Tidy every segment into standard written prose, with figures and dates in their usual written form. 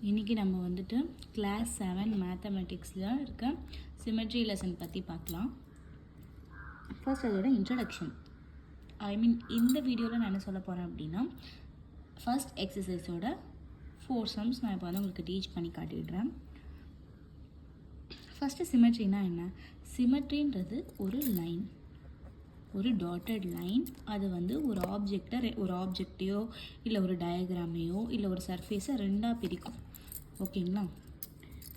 இன்றைக்கி நம்ம வந்துட்டு கிளாஸ் 7 மேத்தமெட்டிக்ஸில் இருக்க சிமெட்ரி லெசன் பற்றி பார்க்கலாம். ஃபர்ஸ்ட் அதோட இன்ட்ரடக்ஷன். இந்த வீடியோவில் நான் என்ன சொல்ல போகிறேன் அப்படின்னா, ஃபர்ஸ்ட் எக்ஸசைஸோட 4 சம்ஸ் நான் இப்போ வந்து உங்களுக்கு டீச் பண்ணி காட்டிடுறேன். ஃபஸ்ட்டு சிமெட்ரினா என்ன? சிமெட்ரின்றது ஒரு லைன், ஒரு டாட்டட் லைன். அது வந்து ஒரு ஆப்ஜெக்டையோ இல்லை ஒரு டயக்ராமையோ இல்லை ஒரு சர்ஃபேஸை ரெண்டாக பிரிக்கும். ஓகேங்களா?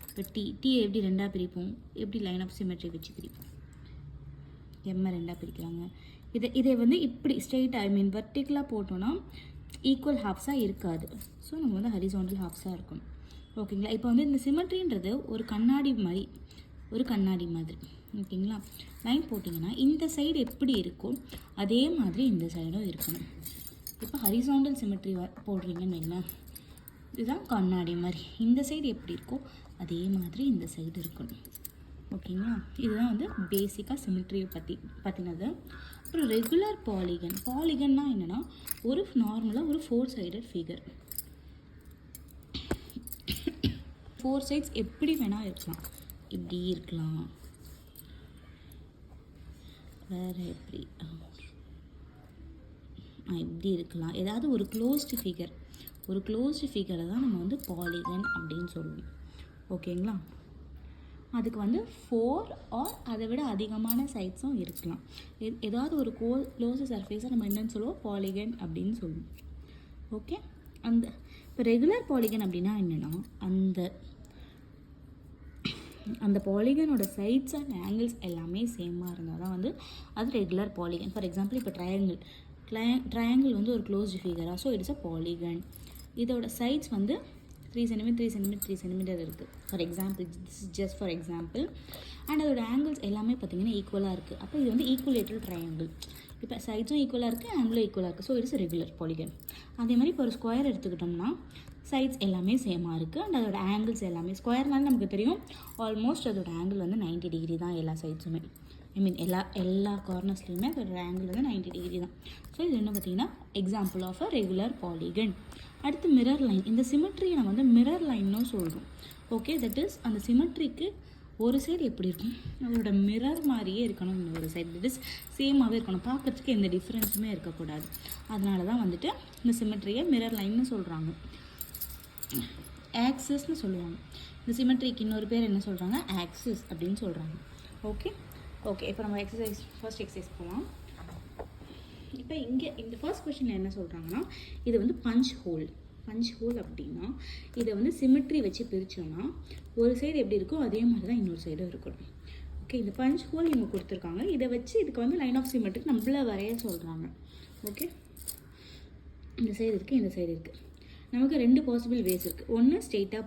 இப்போ டீயை எப்படி ரெண்டாக பிரிப்போம்? எப்படி லைன் ஆஃப் சிமெட்ரி வச்சு பிரிப்போம்? எம்மை ரெண்டாக பிரிக்கிறாங்க. இதை வந்து இப்படி ஸ்ட்ரெயிட்டாக வெர்டிக்கலாக போட்டோன்னா ஈக்குவல் ஹாஃப்ஸாக இருக்காது. ஸோ நம்ம வந்து ஹரிசாண்டல் ஹாஃப்ஸாக இருக்கும். ஓகேங்களா? இப்போ வந்து இந்த சிமெட்ரின்றது ஒரு கண்ணாடி மாதிரி. ஓகேங்களா? லைன் போட்டிங்கன்னா இந்த சைடு எப்படி இருக்கோ அதே மாதிரி இந்த சைடும் இருக்கணும். இப்போ ஹரிசாண்டல் சிமெட்ரி போடுறீங்கன்னு வைங்களேன், இதுதான் கண்ணாடி மாதிரி. இந்த சைடு எப்படி இருக்கோ அதே மாதிரி இந்த சைடு இருக்கணும். ஓகேங்களா? இதுதான் வந்து பேசிக்காக சிமெட்ரியை பற்றினது. அப்புறம் ரெகுலர் பாலிகன்னா என்னென்னா, ஒரு நார்மலாக ஒரு 4 சைடட் ஃபிகர். 4 சைட்ஸ் எப்படி வேணால் இருக்கலாம். இப்படி இருக்கலாம், வேறு எப்படி இப்படி இருக்கலாம். ஏதாவது ஒரு க்ளோஸ்டு ஃபிகரை தான் நம்ம வந்து பாலிகன் அப்படின்னு சொல்லுவோம். ஓகேங்களா? அதுக்கு வந்து 4 ஆர் அதை விட அதிகமான சைட்ஸும் இருக்கலாம். ஏதாவது ஒரு க்ளோஸ் சர்ஃபேஸை நம்ம என்னன்னு சொல்லுவோம்? பாலிகன் அப்படின்னு சொல்லுவோம். ஓகே? இப்போ ரெகுலர் பாலிகன் அப்படின்னா என்னென்னா, அந்த பாலிகனோட சைட்ஸ் அண்ட் ஆங்கிள்ஸ் எல்லாமே சேமாக இருந்தால் தான் வந்து அது ரெகுலர் பாலிகன். ஃபார் எக்ஸாம்பிள், இப்போ ட்ரையாங்கிள் வந்து ஒரு க்ளோஸ்டு ஃபிகரா, ஸோ இட்ஸ் அ பாலிகன். இதோட சைட்ஸ் வந்து 3 சென்டிமீட்டர் இருக்குது. For example, this is just for example. And அதோட ஆங்கிள்ஸ் எல்லாமே பார்த்திங்கன்னா ஈக்குவலாக இருக்குது. அப்போ இது வந்து ஈக்குவலேட்டர் ட்ரையாங்கிள். இப்போ சைட்ஸும் ஈக்குவலாக இருக்குது, ஆங்கிளும் ஈக்குவலாக இருக்குது. So it's regular polygon. அதே மாதிரி இப்போ ஒரு ஸ்கொயர் எடுத்துக்கிட்டோம்னா சைட்ஸ் எல்லாமே சேமாக இருக்குது அண்ட் அதோட ஆங்கிள்ஸ் எல்லாமே ஸ்கொயர்னால நமக்கு தெரியும் ஆல்மோஸ்ட் அதோட ஆங்கிள் வந்து 90 டிகிரி தான். எல்லா சைட்ஸுமே எல்லா கார்னர்ஸ்லையுமே அதோட ஆங்கிள் வந்து 90 டிகிரி தான். ஸோ இது என்ன பார்த்திங்கன்னா example of a regular polygon. அடுத்து மிரர் லைன். இந்த சிமெட்ரியை நம்ம வந்து மிரர் லைன்னு சொல்கிறோம். ஓகே, தட் இஸ் அந்த சிமெட்ரிக்கு ஒரு சைடு எப்படி இருக்கும், அதோட மிரர் மாதிரியே இருக்கணும். இன்னொரு சைடு தட் இஸ் சேமாகவே இருக்கணும். பார்க்குறதுக்கு எந்த டிஃப்ரென்ஸுமே இருக்கக்கூடாது. அதனால தான் வந்துட்டு இந்த சிமெட்ரியை மிரர் லைன்னு சொல்கிறாங்க. ஆக்சிஸ்னு சொல்லுவாங்க. இந்த சிமெட்ரிக்கு இன்னொரு பேர் என்ன சொல்கிறாங்க? ஆக்சிஸ் அப்படின்னு சொல்கிறாங்க. ஓகே, இப்போ நம்ம ஃபர்ஸ்ட் எக்ஸசைஸ் போகலாம். இப்போ இங்கே இந்த ஃபர்ஸ்ட் கொஸ்டினில் என்ன சொல்கிறாங்கன்னா, இது வந்து பஞ்ச் ஹோல் அப்படின்னா இதை வந்து சிமெட்ரி வச்சு பிரித்தோன்னா ஒரு சைடு எப்படி இருக்கோ அதே மாதிரி தான் இன்னொரு சைடும் இருக்கணும். ஓகே, இந்த பஞ்ச் ஹோல் இவங்க கொடுத்துருக்காங்க. இதை வச்சு இதுக்கு வந்து லைன் ஆஃப் சிமெட்ரி நம்மள வரைய சொல்கிறாங்க. ஓகே, இந்த சைடு இருக்குது, இந்த சைடு இருக்குது. நமக்கு 2 பாசிபிள் வேஸ் இருக்குது. ஒன்று ஸ்ட்ரெயிட்டாக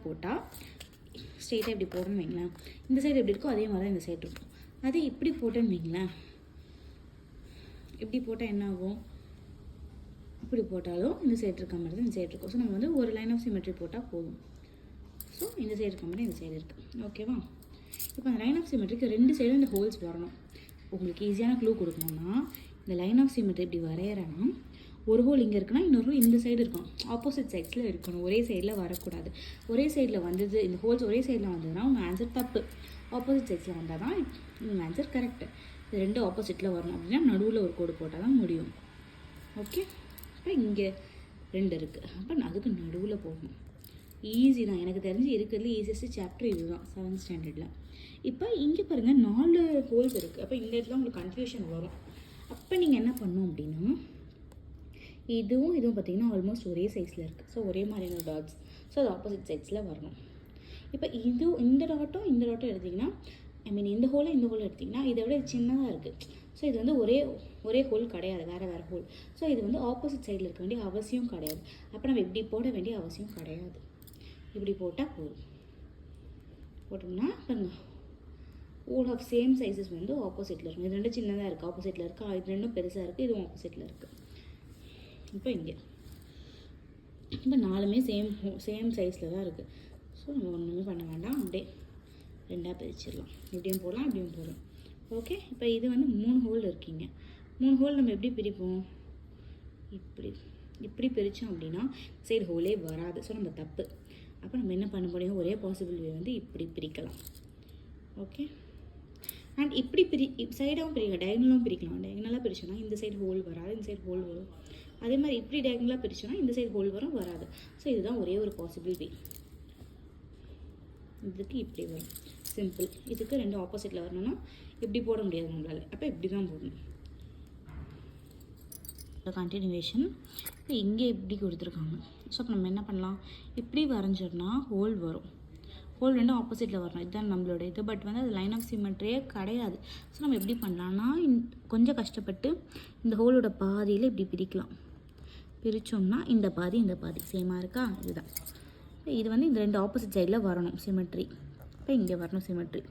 இப்படி போட்டோன்னு வைங்களேன், இந்த சைடு எப்படி இருக்கோ அதே மாதிரி தான் இந்த சைடு இருக்கும். அதே இப்படி போட்டோன்னு வைங்களேன், இப்படி போட்டால் என்ன ஆகும்? இப்படி போட்டாலும் இந்த சைடு இருக்க மாதிரி தான் இந்த சைடு இருக்கும். ஸோ நம்ம வந்து ஒரு லைன் ஆஃப் சிமெட்ரி போட்டால் போதும். ஸோ இந்த சைடு இருக்க மாதிரி இந்த சைடு இருக்குது. ஓகேவா? இப்போ அந்த லைன் ஆஃப் சிமெட்ரிக்கு 2 சைடும் இந்த ஹோல்ஸ் வரணும். உங்களுக்கு ஈஸியான க்ளூ கொடுக்கணும்னா, இந்த லைன் ஆஃப் சிமெட்ரி இப்படி வரைகிறேன்னா ஒரு ஹோல் இங்கே இருக்குன்னா இன்னொரு ஹோல் இந்த சைடு இருக்கும். ஆப்போசிட் சைட்ஸில் இருக்கணும், ஒரே சைடில் வரக்கூடாது. ஒரே சைடில் வந்தது, இந்த ஹோல்ஸ் ஒரே சைடில் வந்ததுன்னா உங்கள் ஆன்சர் தப்பு. ஆப்போசிட் சைட்ஸில் வந்தால் தான் உங்கள் ஆன்சர் கரெக்டு. இது 2 ஆப்போசிட்டில் வரணும் அப்படின்னா நடுவில் ஒரு கோடு போட்டால் தான் முடியும். ஓகே, இப்போ இங்கே 2 இருக்குது, அப்போ அதுக்கு நடுவில் போகணும். ஈஸி தான். எனக்கு தெரிஞ்சு இருக்கிறதுல ஈஸியஸ்ட் சாப்டர் இதுதான் 7th ஸ்டாண்டர்டில். இப்போ இங்கே பாருங்கள் 4 ஹோல்ஸ் இருக்குது. அப்போ இந்த இடத்துல உங்களுக்கு கன்ஃபியூஷன் வரும். அப்போ நீங்கள் என்ன பண்ணணும் அப்படின்னா, இதுவும் பார்த்திங்கன்னா ஆல்மோஸ்ட் ஒரே சைஸில் இருக்குது. ஸோ ஒரே மாதிரியான டாட்ஸ். ஸோ அது ஆப்போசிட் சைட்ஸில் வரணும். இப்போ இந்த டாட்டும் எடுத்திங்கன்னா இந்த ஹோலை எடுத்திங்கன்னா இதை விட சின்னதாக இருக்குது. ஸோ இது வந்து ஒரே ஹோல் கிடையாது, வேறு ஹோல். ஸோ இது வந்து ஆப்போசிட் சைடில் இருக்க வேண்டிய அவசியம் கிடையாது. அப்போ நம்ம இப்படி போட வேண்டிய அவசியம் கிடையாது. இப்படி போட்டால் போதும். போட்டோம்னா பாருங்க, ஹோல் ஆஃப் சேம் சைஸஸ் வந்து ஆப்போசிட்டில் இருக்கும். இது 2 சின்னதாக இருக்குது, ஆப்போசிட்டில் இருக்குது. இது 2 பெருசாக இருக்குது, இதுவும் ஆப்போசிட்டில் இருக்குது. இப்போ இங்கே 4மே சேம் சைஸில் தான் இருக்குது. ஸோ நம்ம ஒன்றுமே பண்ண வேண்டாம், அப்படியே 2ஆக பிரிச்சிடலாம். இப்படியும் போடலாம், அப்படியும் போடலாம். ஓகே, இப்போ இது வந்து 3 ஹோல் இருக்கீங்க. 3 ஹோல் நம்ம எப்படி பிரிப்போம்? இப்படி இப்படி பிரித்தோம் அப்படின்னா சைடு ஹோலே வராது. ஸோ நம்ம தப்பு. அப்போ நம்ம என்ன பண்ண முடியும், ஒரே பாசிபிள் வே வந்து இப்படி பிரிக்கலாம். ஓகே, அண்ட் இப்படி சைடாகவும் பிரிக்கலாம், டயகனலாகவும் பிரிக்கலாம். டயகனலாக பிரிச்சோன்னா இந்த சைடு ஹோல் வராது, இந்த சைடு ஹோல் வரும். அதே மாதிரி இப்படி டயகனலாக பிரிச்சோன்னா இந்த சைடு ஹோல் வரும், வராது. ஸோ இதுதான் ஒரே ஒரு பாசிபிள் வே. இதுக்கு இப்படி வரும், சிம்பிள். இதுக்கு ரெண்டு ஆப்போசிட்டில் வரணும்னா இப்படி போட முடியாது நம்மளால், அப்போ இப்படி தான் போடணும். கண்டினியூவேஷன். இப்போ இங்கே இப்படி கொடுத்துருக்காங்க. ஸோ அப்போ நம்ம என்ன பண்ணலாம், இப்படி வரைஞ்சோம்னா ஹோல் வரும். ஹோல் ரெண்டும் ஆப்போசிட்டில் வரணும், இதுதான் நம்மளோட இது. பட் வந்து அது லைன் ஆஃப் சிமெட்ரியே கிடையாது. ஸோ நம்ம எப்படி பண்ணலாம்னா கொஞ்சம் கஷ்டப்பட்டு இந்த ஹோலோட பாதியில் இப்படி பிரிக்கலாம். பிரித்தோம்னா இந்த பாதி சேமாக இருக்கா, இதுதான். இது வந்து இந்த ரெண்டு ஆப்போசிட் சைடில் வரணும் சிமெட்ரி. இப்போ இங்கே வரணும் சிமெட்ரி.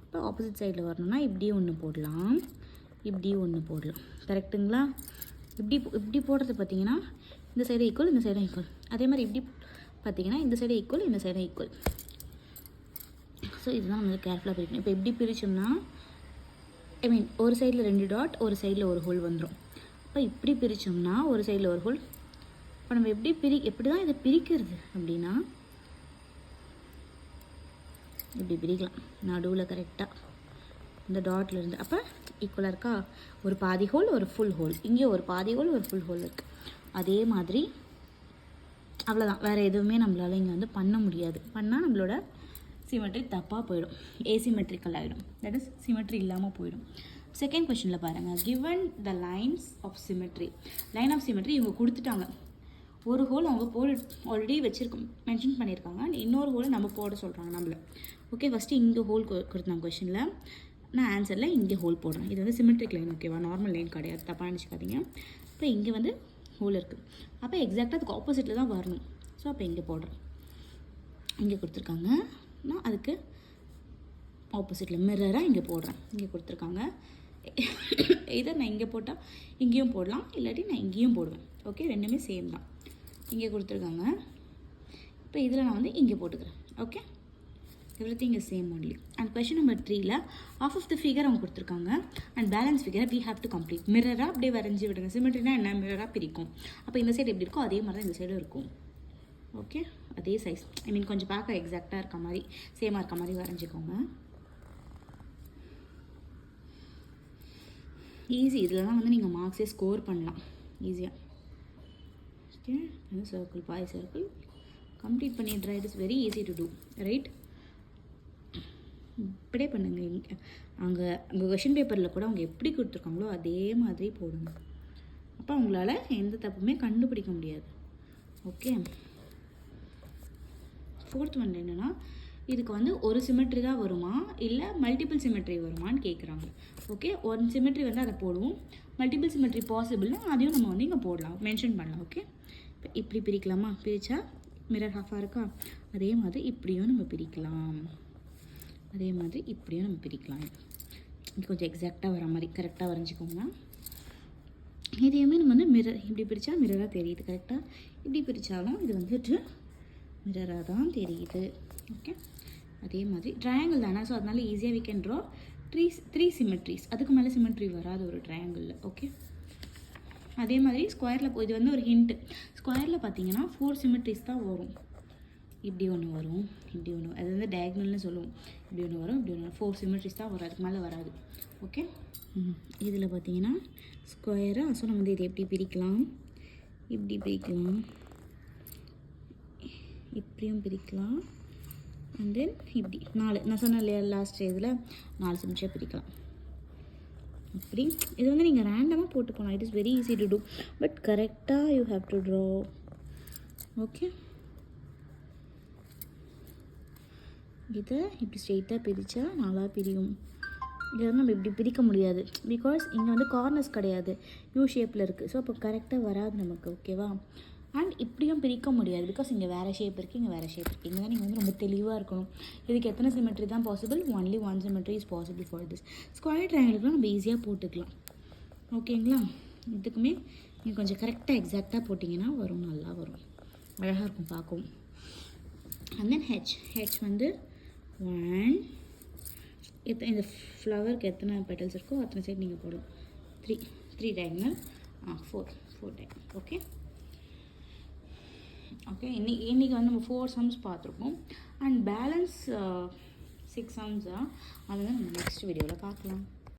இப்போ ஆப்போசிட் சைடில் வரணும்னா இப்படியும் ஒன்று போடலாம், இப்படியும் ஒன்று போடலாம். கரெக்டுங்களா? இப்படி போடுறது பார்த்தீங்கன்னா இந்த சைடு ஈக்குவல், இந்த சைடும் ஈக்குவல். அதே மாதிரி இப்படி பார்த்தீங்கன்னா இந்த சைடு ஈக்குவல், இந்த சைடும் ஈக்குவல். ஸோ இதுதான் நம்ம கேர்ஃபுல்லாக பிரிக்கணும். இப்போ எப்படி பிரித்தோம்னா ஒரு சைடில் 2 டாட், ஒரு சைடில் ஒரு ஹோல் வந்துடும். இப்போ இப்படி பிரித்தோம்னா ஒரு சைடில் ஒரு ஹோல். இப்போ நம்ம எப்படி தான் இதை பிரிக்கிறது அப்படின்னா இப்படி பிரிக்கலாம் நடுவில் கரெக்டாக இந்த டாட்டில் இருந்து. அப்போ ஈக்குவலாக இருக்கா, ஒரு பாதி ஹோல் ஒரு ஃபுல் ஹோல், இங்கே ஒரு பாதி ஹோல் ஒரு ஃபுல் ஹோல் இருக்குது. அதே மாதிரி அவ்வளோதான், வேறு எதுவுமே நம்மளால் இங்கே வந்து பண்ண முடியாது. பண்ணால் நம்மளோட சிமெட்ரி தப்பாக போயிடும், ஏசிமெட்ரிக்கல் ஆகிடும். தட் இஸ் சிமெட்ரி இல்லாமல் போயிடும். செகண்ட் கொஷனில் பாருங்கள், given the lines of symmetry. Line of symmetry இவங்க கொடுத்துட்டாங்க. ஒரு ஹோல் அவங்க ஆல்ரெடி வச்சுருக்கோம், மென்ஷன் பண்ணியிருக்காங்க. இன்னொரு ஹோல் நம்ம போட சொல்கிறாங்க நம்மளை. ஓகே, ஃபஸ்ட்டு இங்கே ஹோல் கொடுத்தாங்க கொஷனில், நான் ஆன்சரில் இங்கே ஹோல் போடுறேன். இது வந்து சிமெட்ரிக் லைன், ஓகேவா, நார்மல் லைன் கிடையாது, தப்பாக நினச்சிக்காதீங்க. இப்போ இங்கே வந்து ஹோல் இருக்குது, அப்போ எக்ஸாக்டாக அதுக்கு ஆப்போசிட்டில் தான் வரணும். ஸோ அப்போ இங்கே போடுறேன். இங்கே கொடுத்துருக்காங்க, நான் அதுக்கு ஆப்போசிட்டில் மிரராக இங்கே போடுறேன். இங்கே கொடுத்துருக்காங்க, இதை நான் இங்கே போட்டால் இங்கேயும் போடலாம், இல்லாட்டி நான் இங்கேயும் போடுவேன். ஓகே, ரெண்டுமே சேம் தான். இங்கே கொடுத்துருக்காங்க, இப்போ இதில் நான் வந்து இங்கே போட்டுக்கிறேன். Okay, everything is same only. And question number 3ல் ஆஃப் ஆஃப் த ஃபிகர் அவங்க கொடுத்துருக்காங்க அண்ட் பேலன்ஸ் ஃபிகரை வி ஹேவ் டு கம்ப்ளீட். மிரராக அப்படியே வரைஞ்சி விடுங்க. சிமெட்ரினா என்ன, மிரராக பிரிக்கும். அப்போ இந்த சைடு எப்படி இருக்கோ அதே மாதிரி தான் இந்த சைடும் இருக்கும். ஓகே, அதே சைஸ், கொஞ்சம் பார்க்க எக்ஸாக்டாக இருக்க மாதிரி, சேமாக இருக்க மாதிரி வரைஞ்சிக்கோங்க. ஈஸி, இதில் தான் வந்து நீங்கள் மார்க்ஸே ஸ்கோர் பண்ணலாம் ஈஸியாக. Okay, circle by circle complete பண்ணிடுறா. It is very easy to do, right? இப்படியே பண்ணுங்க. அங்கே கொஷின் பேப்பரில் கூட அவங்க எப்படி கொடுத்துருக்காங்களோ அதே மாதிரி போடுங்க. அப்போ அவங்களால எந்த தப்புமே கண்டுபிடிக்க முடியாது. ஓகே, ஃபோர்த் ஒன் என்னென்னா, இதுக்கு வந்து ஒரு சிமெட்ரி தான் வருமா இல்லை மல்டிபிள் சிமெட்ரி வருமானு கேட்குறாங்க. ஓகே, ஒன் சிமெட்ரி வந்து அதை போடுவோம், மல்டிபிள் சிமெட்ரி பாசிபிள்னா அதையும் நம்ம வந்து இங்கே போடலாம், மென்ஷன் பண்ணலாம். ஓகே, இப்போ இப்படி பிரிக்கலாமா, பிரித்தா மிரர் ஹாஃபாக இருக்கா, அதே மாதிரி இப்படியும் நம்ம பிரிக்கலாம், அதே மாதிரி இப்படியும் நம்ம பிரிக்கலாம். இது கொஞ்சம் எக்ஸாக்டாக வர மாதிரி கரெக்டாக வரைஞ்சிக்கோங்க. இதையுமே நம்ம வந்து மிரர் இப்படி பிரித்தா மிரராக தெரியுது, கரெக்டாக இப்படி பிரித்தாலும் இது வந்துட்டு மிரராக தான் தெரியுது. ஓகே, அதே மாதிரி ட்ரையாங்கிள் தானே, ஸோ அதனால ஈஸியாக வி கேன் ட்ரா த்ரீ சிமெட்ரிஸ். அதுக்கு மேலே சிமெட்ரி வராது ஒரு ட்ரையாங்கிளில். ஓகே, அதே மாதிரி ஸ்கொயரில் இது வந்து ஒரு ஹிண்ட்டு. ஸ்கொயரில் பார்த்தீங்கன்னா 4 சிமெட்ரிஸ் தான் வரும். இப்படி ஒன்று வரும், இப்படி ஒன்று, அது வந்து டயக்னல்னு சொல்லுவோம். இப்படி ஒன்று வரும், இப்படி ஒன்று, 4 சிமெட்ரிஸ் தான் வரும், அதுக்கு மேலே வராது. ஓகே, இதில் பார்த்தீங்கன்னா ஸ்கொயராக, ஸோ நம்ம வந்து இதை எப்படி பிரிக்கலாம், இப்படி பிரிக்கலாம், இப்படியும் பிரிக்கலாம், அண்ட் தென் இப்படி 4, நான் சொன்னேன் இல்லையா லாஸ்ட் இதில் 4 சிமெட்ரியாக பிரிக்கலாம். அப்படி இது வந்து நீங்கள் ரேண்டமாக போட்டு போகலாம். It is very easy to do, but கரெக்டாக you have to draw. Okay, இதை இப்படி ஸ்ட்ரெயிட்டாக பிரித்தா 4ஆக பிரியும். இதை வந்து நம்ம இப்படி பிரிக்க முடியாது, பிகாஸ் இங்கே வந்து கார்னர்ஸ் கிடையாது, யூ ஷேப்பில் இருக்குது. ஸோ அப்போ கரெக்டாக வராது நமக்கு. ஓகேவா, அண்ட் இப்படியும் பிரிக்க முடியாது, பிகாஸ் இங்கே வேறு ஷேப் இருக்குது, இங்கே வேறு ஷேப் இருக்குது. இங்கே தான் நீங்கள் வந்து ரொம்ப தெளிவாக இருக்கணும். இதுக்கு எத்தனை சிமெட்ரி தான் possible, only 1 symmetry is possible for this. Square ட்ரையாங்கிளுக்குலாம் நம்ம ஈஸியாக போட்டுக்கலாம். ஓகேங்களா, இதுக்குமே நீங்கள் கொஞ்சம் கரெக்டாக எக்ஸாக்டாக போட்டிங்கன்னா வரும், நல்லா வரும், அழகாக இருக்கும் பார்க்கவும். அண்ட் தென் ஹெச் வந்து 1, இந்த ஃப்ளவருக்கு எத்தனை பெட்டல்ஸ் இருக்கோ அத்தனை சைடு நீங்கள் போடலாம். 3 டயக்னல், 4 டயக்னல். ஓகே, ஓகே, இன்றைக்கி வந்து நம்ம 4 சம்ஸ் பார்த்துருக்கோம். அண்ட் பேலன்ஸ் 6 சம்ஸாக அதை வந்து நம்ம நெக்ஸ்ட் வீடியோவில் பார்க்கலாம்.